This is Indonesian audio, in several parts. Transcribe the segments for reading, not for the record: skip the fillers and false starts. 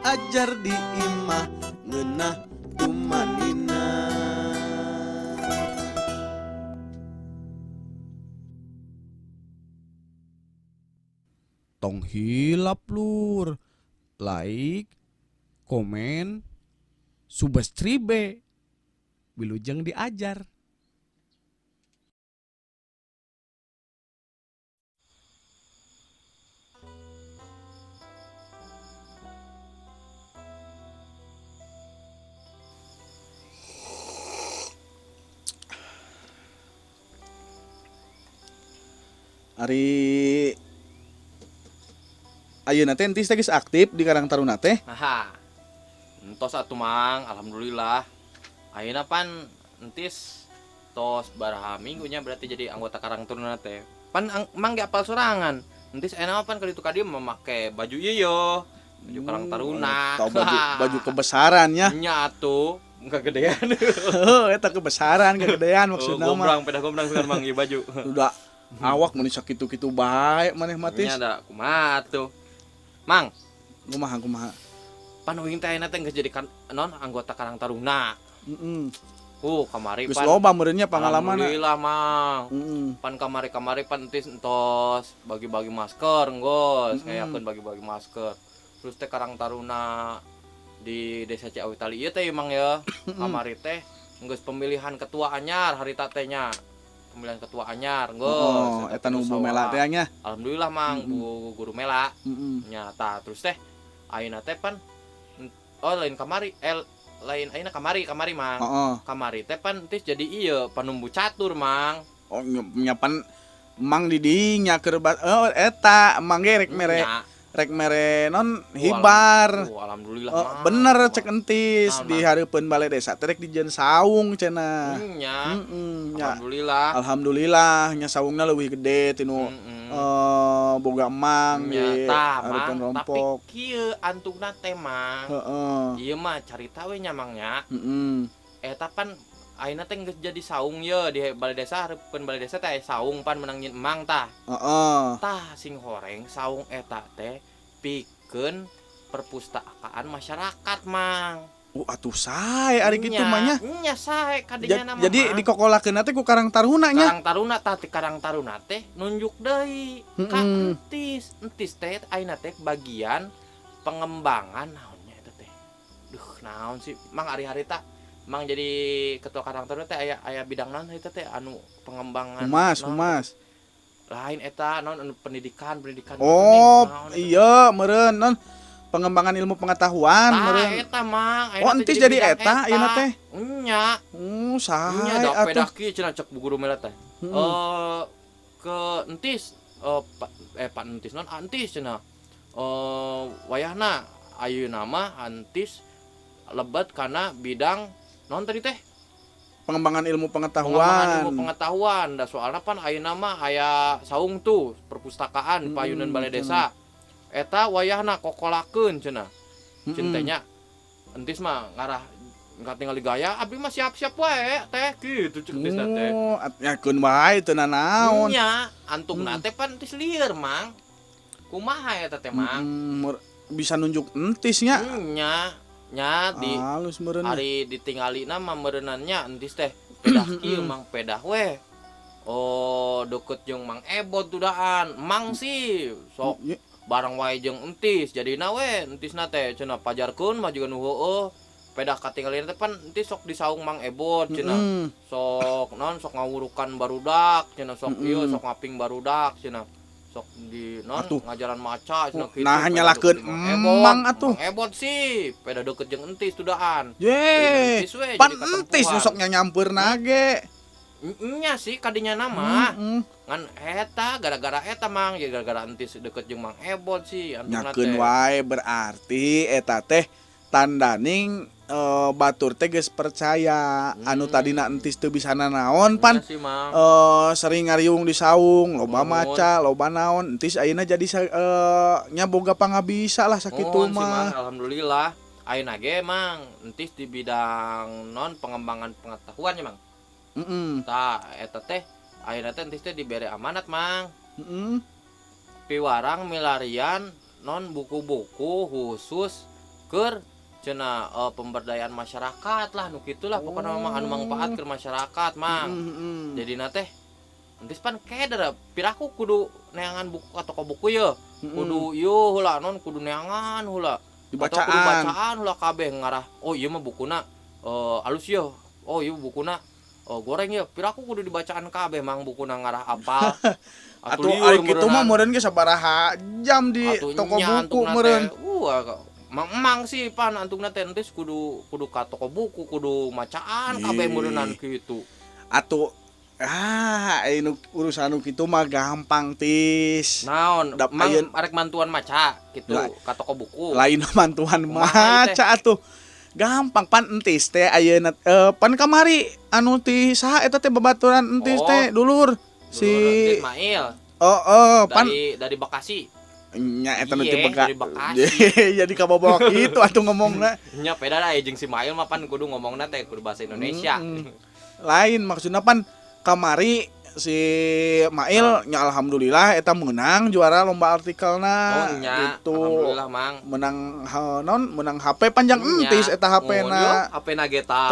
ajar di imah ngeunah tumanina. Tong hilap lur, like, komen, subscribe, wilujeng diajar. Ari ayeuna teh entis teh geus aktif di Karang Taruna teh. Aha, entos atuh mang, alhamdulillah. Ayeuna pan entis tos baraha minggunya berarti jadi anggota Karang Taruna teh. Pan mang ge apal sorangan. Entis ayeuna pan ka ditu ka dieu memake baju ieu, baju Karang Taruna. Tahu baju kebesaran nya. Nya atuh, kegedean. Heuh, eta kebesaran, kegedean maksudna mah. Peda gombrang sekarang mang ieu baju. Udah awak mun sakitu-kitu bae maneh mah tis. Nya da kumaha atuh. Mang, Kumaha. pan uing teh ayeuna teh geus jadi non anggota Karang Taruna. Heeh. Kamari Geus pan loba meureunnya pangalamanna. alhamdulillah mang. Heeh. Pan kamari pan entos bagi-bagi masker nggos ngayakeun bagi-bagi masker. Terus teh Karang Taruna di Desa Ciawi Tali ieu teh emang ya kamari teh geus pemilihan ketua anyar harita teh nya. Pemilihan ketua anyar Oh, nggos. eta nu Bu Mela teh nya. Alhamdulillah mang Bu Guru Mela. Heeh. Nya tah terus teh ayeuna teh pan lain kamari lain ayeuna kamari mang. Heeh. Kamari teh pan tis jadi ieu panumbu catur mang. Oh, nyapan mang di dinya keur eta mang ge rek mere non hibar. Alhamdulillah. Bener cek entis Naon, di hareupeun balai desa teh rek dijieun saung cenah. Nya. Nya. Alhamdulillah. Alhamdulillah nya saungna leuwih gede tinu boga emang di Nyata hareupeun mang, tapi rompok. kieu antugna teh mang. Heeh. Ieu mah carita we nya mang nya. Heeh. Eta pan ayeuna teh geus jadi saung ye di balai desa hareupeun balai desa teh saung pan menang nyin emang tah. Heeh. Tah sing horeng saung eta teh pikeun perpustakaan masyarakat mang. Atuh sae ari kitu mah nya. Nya sae kadinya nama. Jadi dikokolakeun teh ku Karang Taruna nya. Karang Taruna tah ti Karang Taruna teh nunjuk deui ka entis. Entis teh ayeuna teh bagian pengembangan naonnya eta teh. Duh naon sih mang ari-hari tah mang jadi ketua Karang Taruna teh aya bidang naon eta teh anu pengembangan Humas. Lain eta naon anu pendidikan Oh, iya meureun non pengembangan ilmu pengetahuan meureun. Eta mang Oh, entis jadi eta ayeuna teh. Nya. Saha Nya da atuh. pedah kieu cenah cek Bu Guru Mela teh. Ke entis Pak entis non antis cenah. Wayahna ayeuna mah antis lebat kana bidang non tadi teh Pengembangan ilmu pengembangan ilmu pengetahuan. pengetahuan. Da soalna pan ayeuna mah aya saung tuh perpustakaan payunan balai desa. Eta wayahna kokolakeun cenah. Cintanya entis mah ngarah enggak tinggal gaya abdi mah siap-siap wae teh kitu ceuk entis teh. Oh, nyakeun wae teu naon. Nya antungna teh pan entis lieur mang. Kumaha eta teh mang? Bisa nunjuk entis nya. Nya di halus meureun. hari ditinggalina mah meureunannya entis teh pedah kieu mang pedah we. Oh, deket jeung Mang Ebot tudaan. Mang sih sok barang wae jeung entis. Jadina we entisna teh cenah pajarkeun mah juga nu heueuh. Pedah katinggalin teh pan entis sok disaung Mang Ebot cenah. Sok naon sok ngawurukan barudak cenah sok ieu sok ngaping barudak cenah. Sok di non ngajaran maca cenah kitu. Nah nyalakeun emang atuh. Mang Ebot sih pedah deket jeung entis tudaan. Ye. Pan entis sok nyampeurna ge. Nya sih kadinya nama. Ngan eta gara-gara eta mang ya gara-gara entis deket jeung Mang Ebot sih antuna teh. Nyakeun wae berarti eta teh tandaning batur teh geus percaya anu tadina entis teu bisa naon pan sering ngariung di saung loba maca loba naon entis ayeuna jadi nya boga pangabisa lah sakitu mah. Alhamdulillah ayeuna ge mang entis di bidang non pengembangan pengetahuan ya mang. Tah eta teh ayeuna teh entis teh dibere amanat mang. Piwarang milarian non buku-buku khusus keur cenah pemberdayaan masyarakat lah nu kitu lah pokona mah anu mangpaat ke masyarakat mang. Jadi teh entis pan keder piraku kudu neangan buku ka toko buku ye. Kudu ieu heula non kudu neangan heula. Atau kudu bacaan heula kabeh ngarah. Oh ieu mah bukuna alus ye. Oh ieu bukuna goreng ye. Piraku kudu dibacaan kabeh mang bukuna ngarah apal. Atuh ari kitu mah meureun ge sabaraha jam di toko buku meureun. Mang sih pan antungna teh entis kudu ka toko buku kudu macaan kabeh meureunan kitu. Atuh anu urusan kitu mah gampang tis. Naon? Mang arek mantuan maca kitu ka toko buku. Lain mantuan maca atuh. Gampang pan entis teh ayeuna pan kamari anu ti saha eta teh babaturan entis teh dulur si Ismail. Pan dari Bekasi. Nya eta nu teh dari Bekasi. Jadi kabobok itu atuh ngomongna. Nya beda lah jeung si Mail mah pan kudu ngomongna teh kudu bahasa Indonesia. Lain maksudna pan kamari si Mail nya alhamdulillah eta menang juara lomba artikelna gitu. Alhamdulillah mang. Menang HP panjang entis eta HP-na. HP-na geta.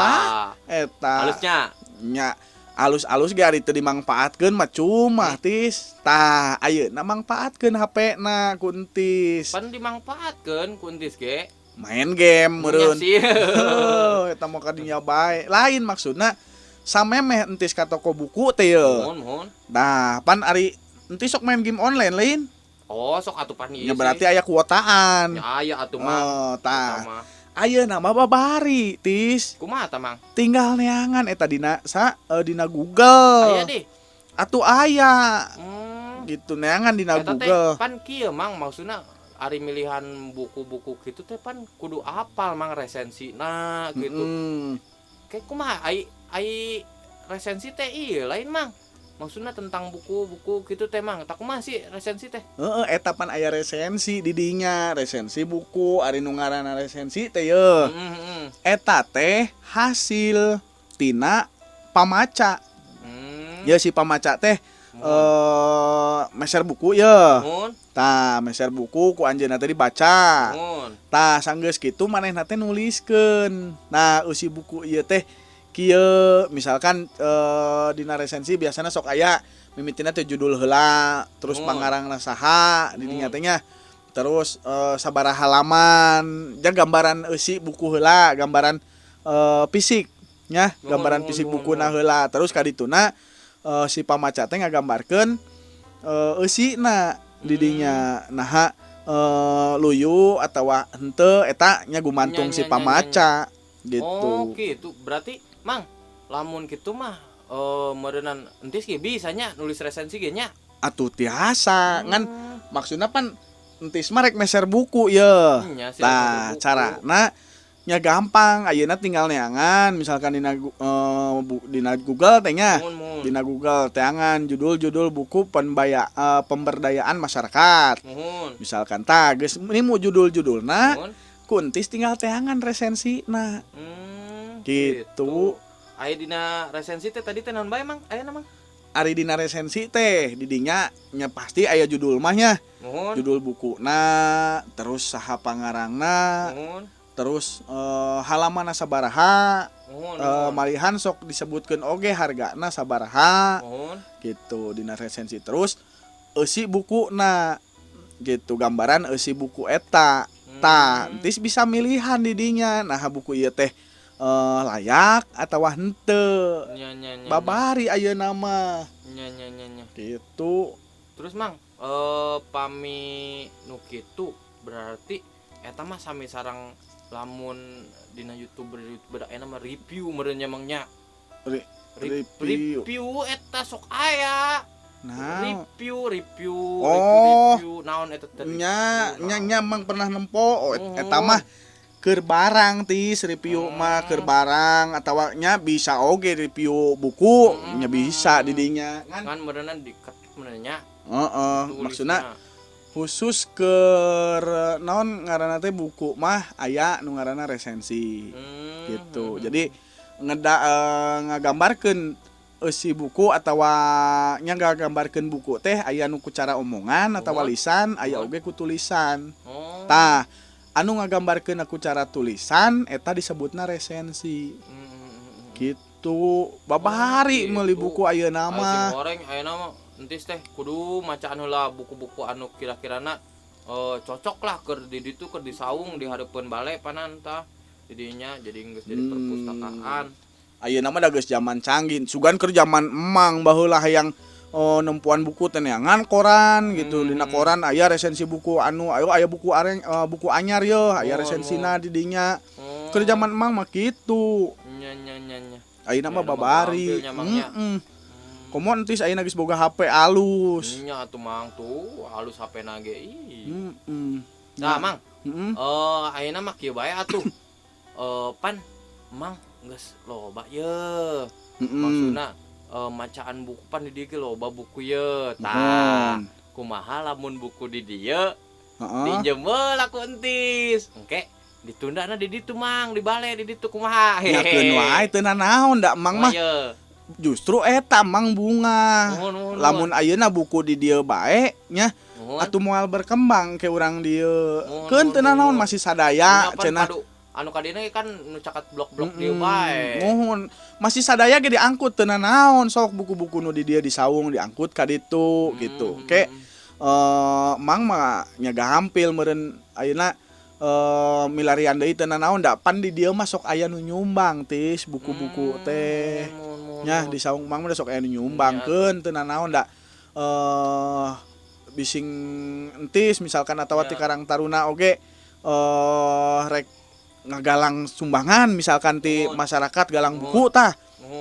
Eta. Halusnya. Nya alus-alus ge ari teu dimangpaatkeun mah cuma tis. Tah ayeuna mangpaatkeun HP-na ku entis. Pan dimangpaatkeun ku entis ge. Main game meureun. Eta mah kadinya bae. Lain maksudna samemeh entis ka toko buku teh ye. Nah, pan ari entis sok main game online lain. Oh, sok atuh pan ieu. Ya berarti aya kuotaan. Ya aya atuh mah. Tah. Ayeuna mah babari tis. Kumaha tah mang? Tinggal neangan eta dina dina Google. Aya deh. Atuh aya. Gitu neangan dina Google. Pan kieu mang maksudna ari milihan buku-buku gitu teh pan kudu apal mang resensina gitu. Kayak kumaha ai resensi teh ieu lain mang. Maksudna tentang buku-buku gitu teh mang. Tak kumaha sih resensi teh? Eta pan aya resensi di dinya, resensi buku, ari nu ngaranna resensi teh ye. Eta teh hasil tina pamaca. Ya si pamaca teh meser buku ye. Tah meser buku ku anjeunna teh dibaca. Tah sanggeus kitu manehna teh nuliskeun. Nah usi buku ieu teh kieu misalkan dina resensi biasanya sok aya mimitina teh judul heula terus pangarangna saha di dinya teh nya terus sabaraha halaman jeung gambaran eusi buku heula gambaran fisik nya gambaran fisik bukuna heula terus kadituna si pamaca teh ngagambarkeun eusina di dinya naha luyu atawa henteu eta nya gumantung si pamaca gitu. Oh gitu berarti mang lamun kitu mah meureunan entis ge bisanya nulis resensi ge nya atuh tiasa ngan maksudna pan entis mah rek meser buku ye. Nah carana nya gampang ayeuna tinggal neangan misalkan dina Google teh nya dina Google teangan judul-judul buku pemberdayaan masyarakat misalkan tah geus nimu judul-judulna ku entis tinggal teangan resensina gitu. Aya dina resensi teh tadi teh naon bae mang? Aya namang? Ari dina resensi teh di dinya nya pasti aya judul mah nya. Judul bukuna, terus saha pangarangna, terus halamanna sabaraha, malihan sok disebutkeun oge hargana sabaraha. Gitu dina resensi terus eusi bukuna. Gitu gambaran eusi buku eta. Tah, entis bisa milihan di dinya. Nah buku ieu teh layak atau henteu. Babari ayeuna mah. Nya. Gitu. Terus mang pami nu kitu berarti eta mah sami sareng lamun dina YouTuber aya mah review meureun nya mangnya. Review eta sok aya. Nah, review naon eta teh nya mang pernah nempo eta mah keur barang tis review mah keur barang atawa nya bisa oge review buku nya bisa di dinya kan meureunan diketik meureunan nya maksudna khusus keur naon ngaranna teh buku mah aya nu ngaranna resensi gitu jadi ngagambarkeun si buku atawa nya ngagambarkeun buku teh aya nu ku cara omongan atawa lisan aya oge ku tulisan tah anu ngagambarkeun aku cara tulisan eta disebutna resensi. Gitu. Babahari gitu. meuli buku ayeuna Sing mah. goreng ayeuna mah entis teh kudu macaan heula buku-buku anu kira-kirana cocok lah keur di ditu keur disaung di hareupeun bale panan tah didinya jadi geus jadi perpustakaan. Ayeuna mah da geus zaman canggih. Sugan keur zaman emang baheula hayang nempuan buku teh neangan koran gitu. Dina koran aya resensi buku anu aya buku buku anyar yeuh aya resensina di dinya. Keur zaman emang mah kitu. Nya. Ayeuna mah babari. Komo entis ayeuna geus boga HP alus. Nya atuh mang tuh halus HP-na ge. Nah, Nah, Mang. Ayeuna mah kieu bae atuh. Pan Mang geus loba ye. Maksudna macaan buku pan di dieu loba buku ye. Tah, kumaha lamun buku di dieu? Dinjem heula ku entis. Engke ditundana di ditu Mang, di bale di ditu kumaha? Nyakeun wae teu nanaon da emang mah. Justru eta mang bunga. Lamun ayeuna buku di dieu bae nya atuh moal berkembang ke urang dieu. Keun teu nanaon masih sadaya cenah. Anu kadina kan nu caket blok-blok dieu bae. Mohon masih sadaya ge diangkut teu nanaon sok buku-buku nu di dieu disaung diangkut ka ditu gitu. Oke. Mang mah nya gahampil meureun ayeuna milarian deui teu nanaon da pan di dieu mah sok aya nu nyumbang tis buku-buku teh. Nya di saung mang mah sok aya nu nyumbangkeun teu nanaon da bising entis misalkan atawa ti Karang Taruna oge rek ngagalang sumbangan misalkan ti masyarakat galang buku tah.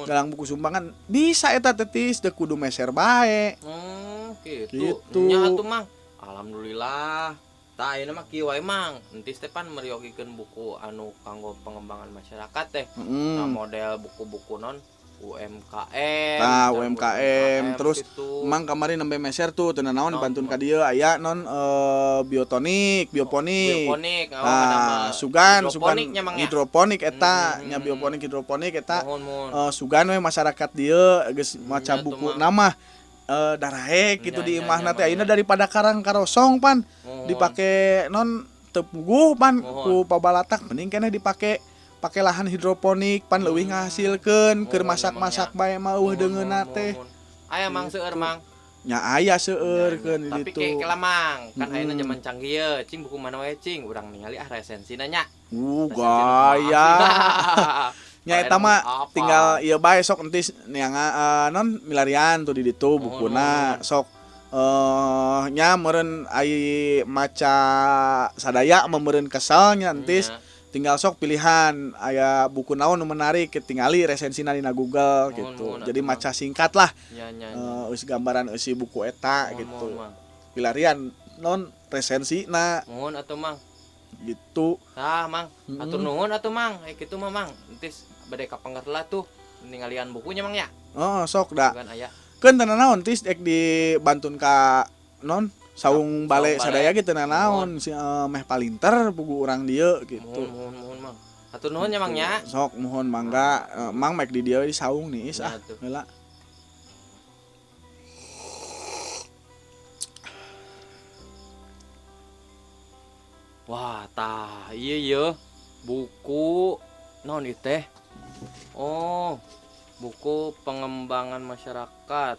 Galang buku sumbangan bisa eta teh tis teu kudu meser bae. Gitu. Nya atuh Mang. Alhamdulillah. Tah ayeuna mah kieu wae Mang. Entis teh pan meriogikeun buku anu kanggo pengembangan masyarakat teh. Nah, model buku-buku non UMKM. Nah, UMKM terus gitu. Mang kemarin nembe meser tuh teu naon dibantun ka dieu aya non bioponik. Sugan hidroponik eta nya bioponik hidroponik eta sugan we masyarakat dieu geus maca buku nama daraek gitu di imahna teh ayeuna daripada karang karosong pan dipake non teu puguh pan ku pabalatak mending keneh dipake lahan hidroponik pan leuwih ngahasilkeun keur masak-masak bae mah eueuh deungeunna teh. Aya Mang seueur Mang. Nya aya seueurkeun di ditu. Tapi ke Mang, kan ayeuna zaman canggih ye, cing buku mana wae cing, urang ningali resensina nya. Gaya. Nya eta mah tinggal ieu bae sok entis neanga non milarian tuh di ditu bukuna sok nya meureun ai maca sadaya meureun kesel nya entis tinggal sok pilihan aya buku naon nu menarik tingali resensina dina Google gitu. Jadi maca singkat lah. Eus gambaran eusi buku eta gitu. Pilarian non resensina. Mohon atuh Mang. Gitu. Tah Mang, atur nuhun atuh Mang. Kitu mah Mang. Entis bade kapanggerlah tuh ningalian bukunya Mang nya. Sok da. Keun teu naon tis ek dibantun ka non saung bale sadaya gitu nanaon si meh palinter pugu urang dieu gitu. Mohon Mang. Atur nuhun nya Mang nya. Sok mohon mangga Mang mek di dieu di saung nih heula. Wah, tah ieu buku naon ieu teh? Oh, buku pengembangan masyarakat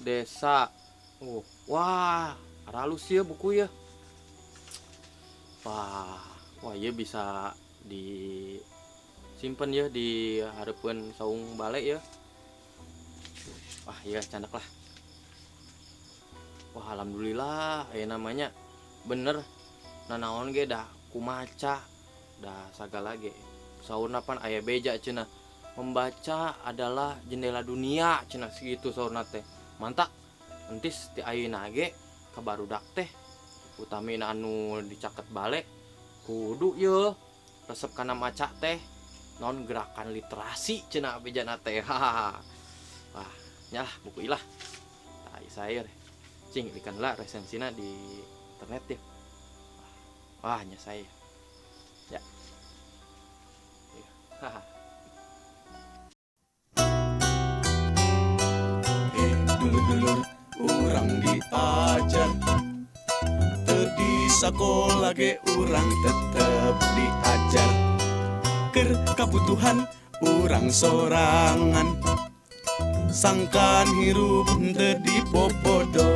desa. Wah, halus ya buku ya. Wah ieu bisa disimpan ya di hareupeun saung bale ya. Wah, iya candak lah. Wah, alhamdulillah aya namanya bener nanaon ge dah kumaca dah sagala ge. Saurna pan aya beja cenah. Membaca adalah jendela dunia cenah segitu saurna teh. Mantap. Entis ti ayeuna ge ka barudak teh utamina anu dicaket bale kudu ye resep kana maca teh non gerakan literasi cenah bejana teh. Wah, nyalah buku ilah. Tai saya cing ikan lah resensina di internet ya. Wah, nya saya. Ya. Haha. Urang diajar teu sakola ge urang tetep diajar keur kabutuhan urang sorangan sangkan hirup teu dipopodo